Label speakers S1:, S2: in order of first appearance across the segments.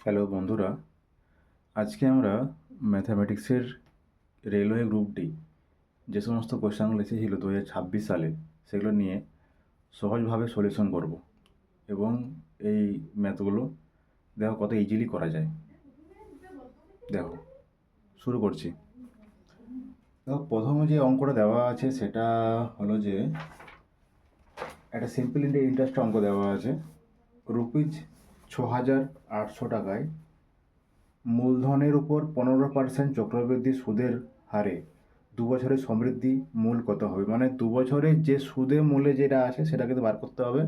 S1: Hello বন্ধুরা, আজকে আমরা ম্যাথামেটিক্সের রেলওয়ে গ্রুপ ডি যে সমস্ত কোশ্চেনগুলো এসেছিলো 2026 সালে সেগুলো নিয়ে সহজভাবে সলিউশন করব এবং এই ম্যাথগুলো দেখো কত ইজিলি করা যায়। দেখো শুরু করছি। দেখো প্রথমে যে অঙ্কটা দেওয়া আছে সেটা হলো যে একটা সিম্পল ইন্টারেস্ট অঙ্ক দেওয়া আছে। রুপিজ 6,800 টাকায় মূলধনের উপর 15% চক্রবৃদ্ধি সুদের হারে 2 বছরের সমৃদ্ধি মূল কত হবে, মানে 2 বছরের যে সুদে মূলে যেটা আছে সেটা কিন্তু বার করতে হবে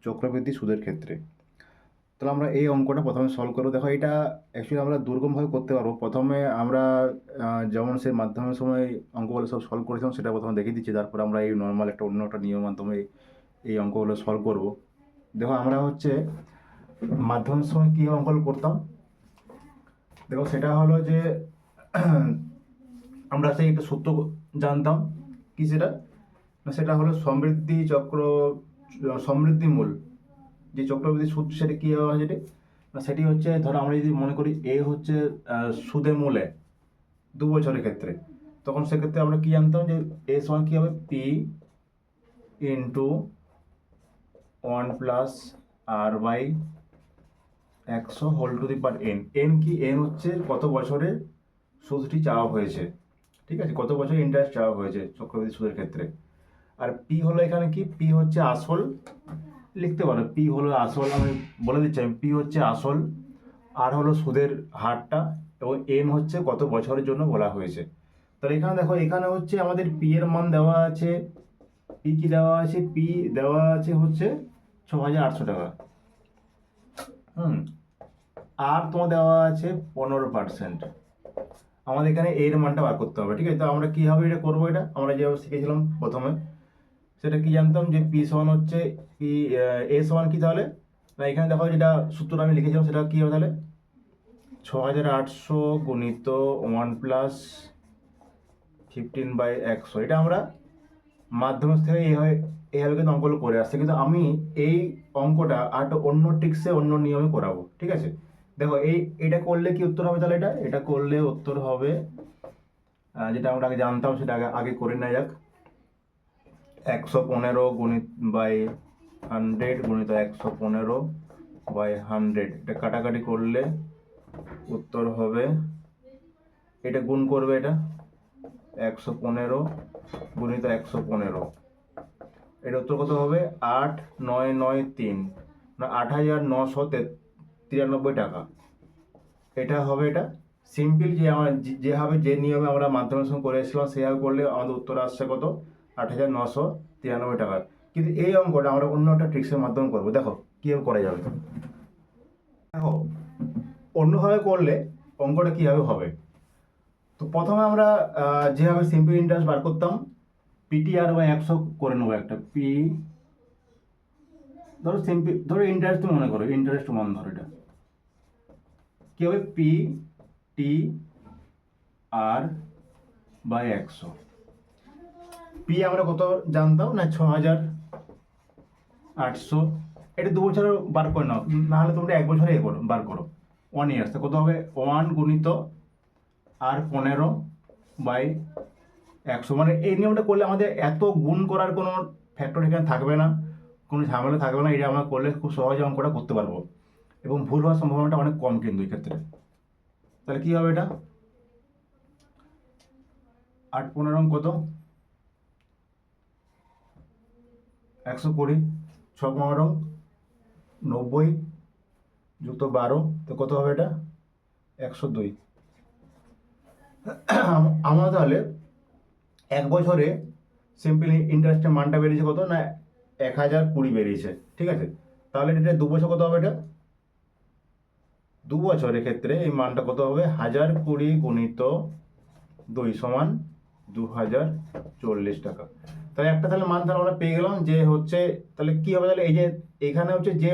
S1: চক্রবৃদ্ধি সুদের ক্ষেত্রে। তাহলে আমরা এই অঙ্কটা প্রথমে সলভ করবো। দেখো এটা অ্যাকচুয়ালি আমরা দুরকমভাবে করতে পারবো। প্রথমে আমরা যেমন সে মাধ্যমিক সময় অঙ্কগুলো সব সলভ করেছিলাম সেটা প্রথমে দেখিয়ে দিচ্ছি, তারপর আমরা এই নর্মাল অন্য একটা নিয়মের মাধ্যমে এই অঙ্কগুলো সলভ করব। দেখো আমরা মাধ্যমিক সময় কী অঙ্কগুলো করতাম, দেখো সেটা হলো যে আমরা সেই একটা সূত্র জানতাম। কি সেটা? না সেটা হলো সমৃদ্ধি মূল যে চক্রবৃদ্ধি সুদ, সেটা কী হয় যেটি না সেটি হচ্ছে, ধরো আমরা যদি মনে করি এ হচ্ছে সুদে মূলে 2 বছরের ক্ষেত্রে, তখন সেক্ষেত্রে আমরা কি জানতাম যে এ সমান কী হবে, পি ইন্টু 1+r/100 এন কি, এন হচ্ছে কত বছরের সুদটি চাওয়া হয়েছে, ঠিক আছে, কত বছর ইন্টারেস্ট চাওয়া হয়েছে চক্রবৃদ্ধি সুদের ক্ষেত্রে। আর পি হলো এখানে কি, পি হচ্ছে আসল, লিখতে পারো পি হলো আসল, আমি বলে দিচ্ছি, আমি পি হচ্ছে আসল, আর হলো সুদের হারটা, এবং এন হচ্ছে কত বছরের জন্য বলা হয়েছে। তাহলে এখানে দেখো, এখানে হচ্ছে আমাদের পি এর মান দেওয়া আছে, পি কি দেওয়া আছে, পি দেওয়া আছে হচ্ছে 6,800 টাকা। আর তোমার দেওয়া আছে 15%। আমাদের এখানে এর মানটা বার করতে হবে, ঠিক আছে। তো আমরা কীভাবে এটা করবো, এটা আমরা যেভাবে শিখেছিলাম প্রথমে, সেটা কি জানতাম যে পি সমান হচ্ছে পি, এ সমান কি তাহলে, না এখানে দেখো যেটা সূত্রটা আমি লিখেছিলাম সেটা কী হবে তাহলে, 6,800 গুণিত 1+15/100। এটা আমরা মাধ্যমিক থেকে এইভাবে কিন্তু অঙ্কগুলো করে আসছে, কিন্তু আমি এই অঙ্কটা আর অন্য ট্রিক্সে অন্য নিয়মে করাবো, ঠিক আছে। দেখো এটা করলে কি উত্তর হবে তাহলে, এটা করলে উত্তর হবে, যেটা আমরা আগে জানতাম সেটা আগে করে নেওয়া যাক। 115 গুণিত বাই 100 গুণিত 115/100, এটা কাটাকাটি করলে উত্তর হবে, এটা গুণ করবে, এটা 115 গুণিত 115, এটা উত্তর কত হবে, 8,993, না 8,993 টাকা। এটা হবে, এটা সিম্পল যে আমরা যেভাবে যে নিয়মে আমরা মাধ্যমিক সময় করে এসেছিলাম সেভাবে করলে আমাদের উত্তর আসছে কত, 8,993 টাকা। কিন্তু এই অঙ্কটা আমরা অন্য একটা ট্রিক্সের মাধ্যমে করবো। দেখো কীভাবে করা যাবে। দেখো অন্যভাবে করলে অঙ্কটা কীভাবে হবে। তো প্রথমে আমরা যেভাবে সিম্পল ইন্টারেস্ট বার করতাম, PTR/100 করে নেবো একটা পি, ধরো সিম্পল, ধরো ইন্টারেস্ট মনে করো, ইন্টারেস্ট মান ধরো, এটা কি হবে, PTR/100। পি আমরা কত জানতাম, না 6,800। এটা 2 বছর বার করে নাও, নাহলে তোমরা 1 বছরে বার করো, 1 ইয়ার্স, কত হবে, 1 গুণিত আর 15/100। মানে এই নিয়মটা করলে আমাদের এত গুণ করার কোনো ফ্যাক্টর এখানে থাকবে না, কোনো ঝামেলা থাকবে না। এটা আমরা করলে খুব সহজে অঙ্কটা করতে পারবো এবং ভুল হওয়ার সম্ভাবনাটা অনেক কম কিন্তু এই ক্ষেত্রে। তাহলে কী হবে, এটা 8 15 কত, 120, 6 15 90 যুক্ত 12, তো কত হবে এটা, 102। আমরা তাহলে 1 বছরে সিম্পল ইন্টারেস্টের মানটা বেরিয়েছে কত, না 1,020 বেরিয়েছে, ঠিক আছে। তাহলে এটা 2 বছর কত হবে, এটা 2 বছরের ক্ষেত্রে এই মানটা কত হবে, 1,020 গুণিত 2 সমান 2,040 টাকা। তাহলে একটা তাহলে মান তাহলে আমরা পেয়ে গেলাম যে হচ্ছে, তাহলে কি হবে, তাহলে এই যে এখানে হচ্ছে যে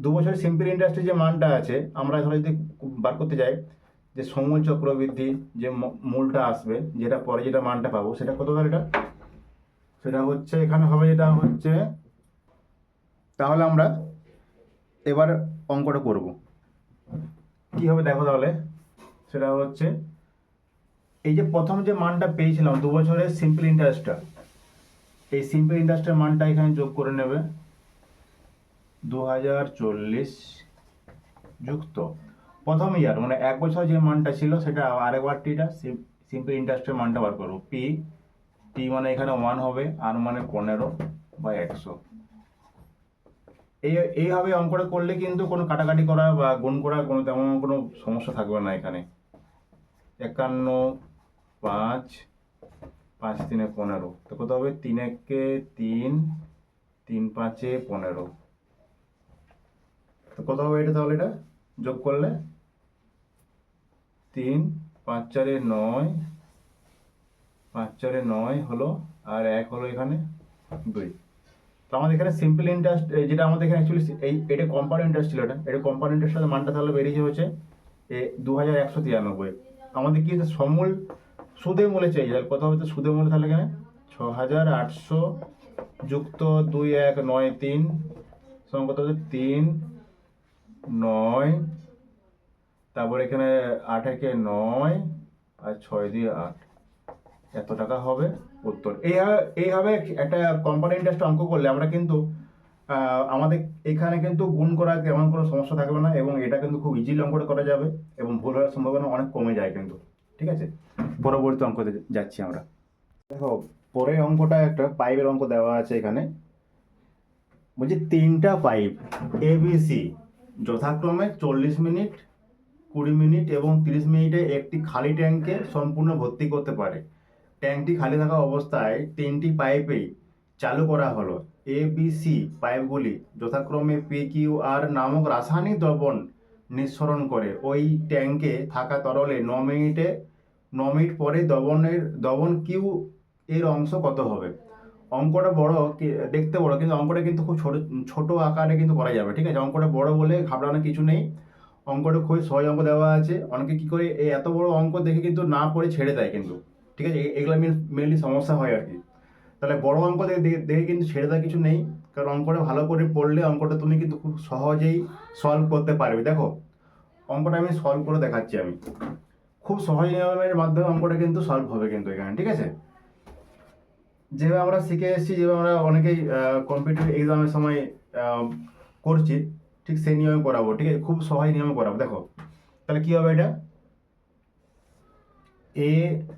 S1: 2 বছরের সিম্পল ইন্টারেস্টের যে মানটা আছে, আমরা ধরো যদি বার করতে যাই যে সমূল চক্রবৃদ্ধি যে মূলটা আসবে, যেটা পরে যেটা মানটা পাবো সেটা কত, তাহলে এটা সেটা হচ্ছে এখানে হবে, যেটা হচ্ছে, তাহলে আমরা এবার অঙ্কটা করব। কি হবে দেখো তাহলে, সেটা হচ্ছে এই যে প্রথম যে মানটা পেয়েছিলাম 2 বছরের সিম্পল ইন্টারেস্টটা, এই সিম্পল ইন্টারেস্টের মানটা এখানে যোগ করে নেবে 2040 যুক্ত প্রথম ইয়ার মানে 1 বছর যে মানটা ছিল সেটা আরেকবার টিটা সিম্পল ইন্টারেস্টের মানটা বার করবো। পি টি মানে এখানে 1 হবে, আর মানে 15/100। এইভাবে অঙ্কটা করলে কিন্তু কোনো কাটাকাটি করা বা গুণ করা কোনো তেমন কোনো সমস্যা থাকবে না এখানে। 51, 5, 5 3 15, তো কত হবে 3 1 3, 3 5 15, তো কত হবে এটা তাহলে, এটা যোগ করলে 3 5 4 9, 5 4 9 হলো, আর 1 হলো এখানে 2। তো আমাদের এখানে সিম্পল ইন্টারেস্ট যেটা আমাদের এখানে অ্যাকচুয়ালি এটা কম্পাউন্ড ইন্টারেস্ট ছিল, এটা কম্পাউন্ড ইন্টারেস্টের মানটা তাহলে বেরিয়েছে হচ্ছে 2193। আমাদের কি সমূল সুদে মূলে চাই, তাহলে কত হবে তো সুদে মূলে, তাহলে এখানে 6800 যুক্ত 2193 সমান কত হচ্ছে 3 9, তারপর এখানে 8 1 9 আর 6 দিয়ে 8, এত টাকা হবে উত্তর। এইভাবে একটা কম্পাউন্ড ইন্টারেস্ট অঙ্ক করলে আমরা কিন্তু আমাদের এখানে কিন্তু গুণ করা তেমন কোনো সমস্যা থাকবে না, এবং এটা কিন্তু খুব ইজিলি অঙ্কটা করা যাবে এবং ভুল হওয়ার সম্ভাবনা অনেক কমে যায় কিন্তু। ঠিক আছে, পরবর্তী অঙ্কতে যাচ্ছি আমরা। দেখো পরের অঙ্কটা একটা পাইপের অঙ্ক দেওয়া আছে এখানে, বলছি 3টা পাইপ এবিসি যথাক্রমে 40 মিনিট, 20 মিনিট এবং 30 মিনিটে একটি খালি ট্যাঙ্কে সম্পূর্ণ ভর্তি করতে পারে। ট্যাঙ্কটি খালি থাকা অবস্থায় 3টি পাইপেই চালু করা হলো। এ বি সি পাইপগুলি যথাক্রমে পি কিউ আর নামক রাসায়নিক দ্রবণ নিঃসরণ করে ওই ট্যাঙ্কে থাকা তরলে 9 মিনিট পরে দ্রবণ কিউ এর অংশ কত হবে। অঙ্কটা বড়, দেখতে বড়, কিন্তু অঙ্কটা কিন্তু খুব ছোট ছোট আকারে কিন্তু করা যাবে। ঠিক আছে, অঙ্কটা বড় বলে ঘাবড়ানোর কিছু নেই, অঙ্কটা খুবই সহজ অঙ্ক দেওয়া আছে। অনেকে কি করে এই এত বড় অঙ্ক দেখে কিন্তু না পড়ে ছেড়ে দেয় কিন্তু। ঠিক আছে, এগুলো মেনলি সমস্যা হয় আর কি। তাহলে বড় অঙ্ক দেখে কিন্তু ছেড়ে দেওয়ার কিছু নেই, কারণ অঙ্কটা ভালো করে পড়লে অঙ্কটা তুমি কিন্তু খুব সহজেই সলভ করতে পারবে। দেখো অঙ্কটা আমি সলভ করে দেখাচ্ছি, আমি খুব সহজ নিয়মের মাধ্যমে অঙ্কটা কিন্তু সলভ হবে কিন্তু এখানে। ঠিক আছে, যেভাবে আমরা শিখে এসেছি, যেভাবে আমরা অনেকেই কম্পিটিটিভ এক্সামের সময় করছি, ঠিক সেই নিয়মে করাবো। ঠিক আছে, খুব সহজ নিয়মে করাবো। দেখো তাহলে কি হবে, এটা এ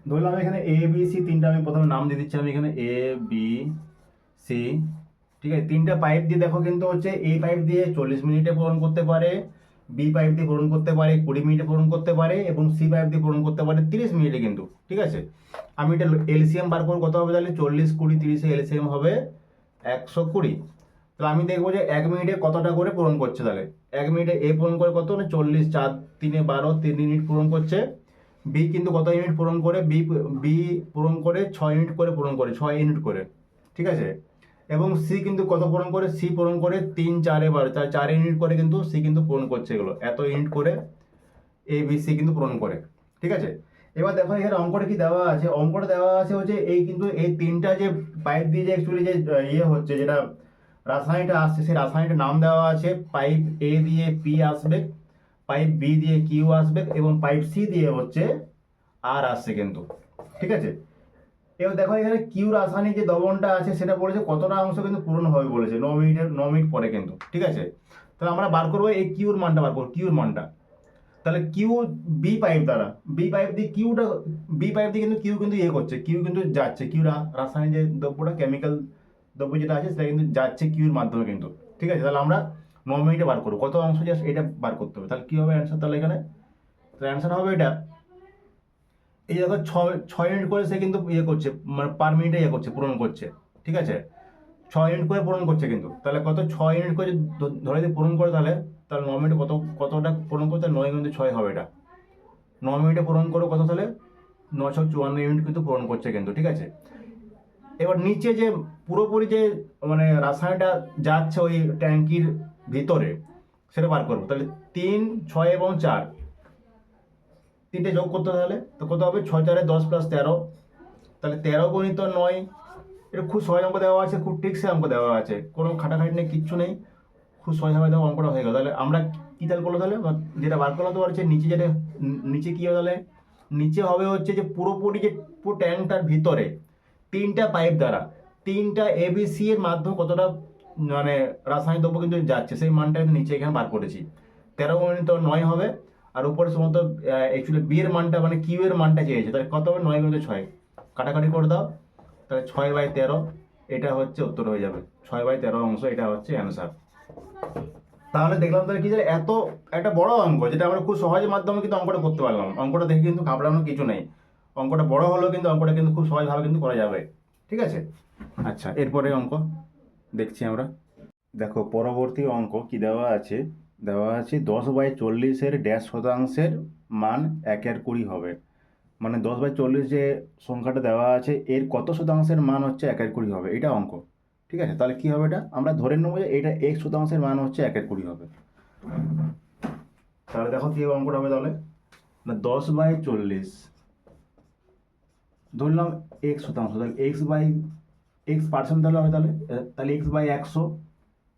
S1: ধরলাম এখানে এ বি সি তিনটা, আমি প্রথমে নাম দিয়ে দিচ্ছি আমি এখানে এ বি সি। ঠিক আছে, 3টা পাইপ দিয়ে দেখো কিন্তু হচ্ছে এই পাইপ দিয়ে 40 মিনিটে পূরণ করতে পারে, বি পাইপ দিয়ে পূরণ করতে পারে 20 মিনিটে পূরণ করতে পারে, এবং সি পাইপ দিয়ে পূরণ করতে পারে 30 মিনিটে কিন্তু। ঠিক আছে, আমি এটা এলসিএম বার করবো, কত হবে তাহলে 40 20 30 এলসিএম হবে 120। তাহলে আমি দেখবো যে 1 মিনিটে কতটা করে পূরণ করছে। তাহলে 1 মিনিটে এ পূরণ করে কত না 40, 4 3 12, 3 ইউনিট পূরণ করছে। বি কিন্তু কত ইউনিট পূরণ করে, বি পূরণ করে 6 ইউনিট করে পূরণ করে, 6 ইউনিট করে। ঠিক আছে, এবং সি কিন্তু কত পূরণ করে, সি পূরণ করে 3 4 12, 4 ইউনিট করে কিন্তু সি কিন্তু পূরণ করছে, এগুলো এত ইউনিট করে এ বি সি কিন্তু পূরণ করে। ঠিক আছে, এবার দেখো এখানে অঙ্কটা কি দেওয়া আছে, অঙ্কটা দেওয়া আছে হচ্ছে এই কিন্তু এই 3টা যে পাইপ দিয়ে যে অ্যাকচুয়ালি যে ইয়ে হচ্ছে, যেটা রাসায়নিকটা আসছে, সেই রাসায়নিকটার নাম দেওয়া আছে। পাইপ এ দিয়ে পি আসবে, পাইপ বি দিয়ে কিউ আসবে, এবং পাইপ সি দিয়ে হচ্ছে আর আসছে কিন্তু। ঠিক আছে, এবার দেখো এখানে কিউ রাসায়নিক যে দ্রবণটা আছে সেটা বলেছে কতটা অংশ কিন্তু পূরণ হবে বলেছে 9 মিনিট পরে কিন্তু। ঠিক আছে, তাহলে আমরা বার করবো এই কিউর মানটা, বার করবো কিউর মানটা। তাহলে কিউ বি পাইপ দ্বারা, বি পাইপ দিয়ে কিউটা, বি পাইপ দিয়ে কিন্তু কিউ কিন্তু ইয়ে করছে, কিউ কিন্তু যাচ্ছে, কিউ রাসায়নিক যে দ্রব্যটা, কেমিক্যাল দ্রব্য যেটা আছে সেটা কিন্তু যাচ্ছে কিউর মাধ্যমে কিন্তু। ঠিক আছে, তাহলে আমরা 9 মিনিটে বার করবো কত অংশ জাস্ট এটা বার করতে হবে। তাহলে কি হবে অ্যান্সার, তাহলে এখানে অ্যান্সার হবে এটা, এই দেখো 6 ইউনিট করে সে কিন্তু ইয়ে করছে, মানে পার মিনিটে ইয়ে করছে, পূরণ করছে। ঠিক আছে, 6 ইউনিট করে পূরণ করছে কিন্তু। তাহলে কত 6 ইউনিট করে ধরে যদি পূরণ করে, তাহলে তাহলে 9 মিনিটে কতটা পূরণ করতে, 9 কিন্তু 6 হবে এটা। 9 মিনিটে পূরণ করো কত, তাহলে 954 ইউনিট কিন্তু পূরণ করছে কিন্তু। ঠিক আছে, এবার নিচে যে পুরোপুরি যে মানে রাসায়নিকটা যাচ্ছে ওই ট্যাঙ্কির ভিতরে, সেটা বার করবো। তাহলে 3 6 এবং 4 তিনটে যোগ করতে, তাহলে তো কত হবে 6 4 10 + 13, তাহলে 13 গুণিত 9। এটা খুব সহজ অঙ্ক দেওয়া আছে, খুব ঠিকসে অঙ্ক দেওয়া আছে, কোনো খাটাখাটি নেই, কিচ্ছু নেই, খুব সহজভাবে দেওয়া অঙ্কটা হয়ে গেল। তাহলে আমরা কী তাহলে করলো তাহলে যেটা বার করলাম তো হচ্ছে নিচে যেটা নিচে কী হবে তাহলে নিচে হবে হচ্ছে যে পুরোপুরি যে পুরো ট্যাঙ্কটার ভিতরে 3টা পাইপ দ্বারা 3টা এবিসি এর মাধ্যমে কতটা মানে রাসায়নিক দ্রব্য কিন্তু যাচ্ছে সেই মানটা কিন্তু নিচে এখানে বার করেছি 13 × 9 হবে। আর উপরে সমস্ত অ্যাকচুয়ালি বি এর মানটা মানে কিউ এর মানটা চেয়েছে, তাহলে কত হবে 9 × 6 কাটাকাটি করে দাও, তাহলে 6/13 এটা হচ্ছে উত্তর হয়ে যাবে। 6/13 অংশ এটা হচ্ছে অ্যান্সার। তাহলে দেখলাম তাহলে কি যে এত একটা বড় অঙ্ক যেটা আমরা খুব সহজের মাধ্যমে কিন্তু অঙ্কটা করতে পারলাম। অঙ্কটা দেখে কিন্তু ঘাবড়ানোর কিছু নেই, অঙ্কটা বড় হলেও কিন্তু অঙ্কটা কিন্তু খুব সহজভাবে কিন্তু করা যাবে। ঠিক আছে, আচ্ছা এরপরে অঙ্ক দেখছি আমরা। দেখো পরবর্তী অঙ্ক কি দেওয়া আছে, দেওয়া আছে 10/40 ড্যাশ শতাংশের মান 1/20 হবে। মানে 10/40 যে সংখ্যাটা দেওয়া আছে এর কত শতাংশের মান হচ্ছে 1/20 হবে, এটা অঙ্ক। ঠিক আছে, তাহলে কি হবে এটা আমরা ধরে নেবো যে এটা 1 শতাংশের মান হচ্ছে 1/20 হবে। তাহলে দেখো কি অঙ্কটা হবে তাহলে, না 10/40 ধরলাম 1 শতাংশ, তাহলে x% তাহলে হবে, তাহলে x/100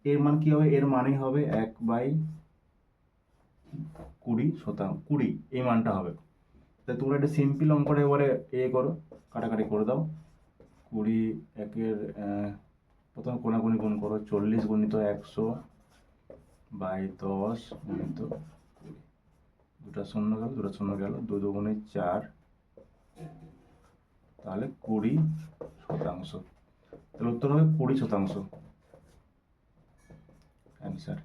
S1: এর মান কি হবে, এর মানই হবে 1/20 এই মানটা হবে। তাহলে তোমরা একটা সিম্পল অঙ্কটা এবারে করো, কাটাকাটি করে দাও। 20 একের প্রথম কোনাকুনি গুণ করো, 40 × 100/10 × 20, দুটা শূন্য গেল, 2 2 4, তাহলে 20%। তাহলে উত্তর হবে 20% অ্যান্সার।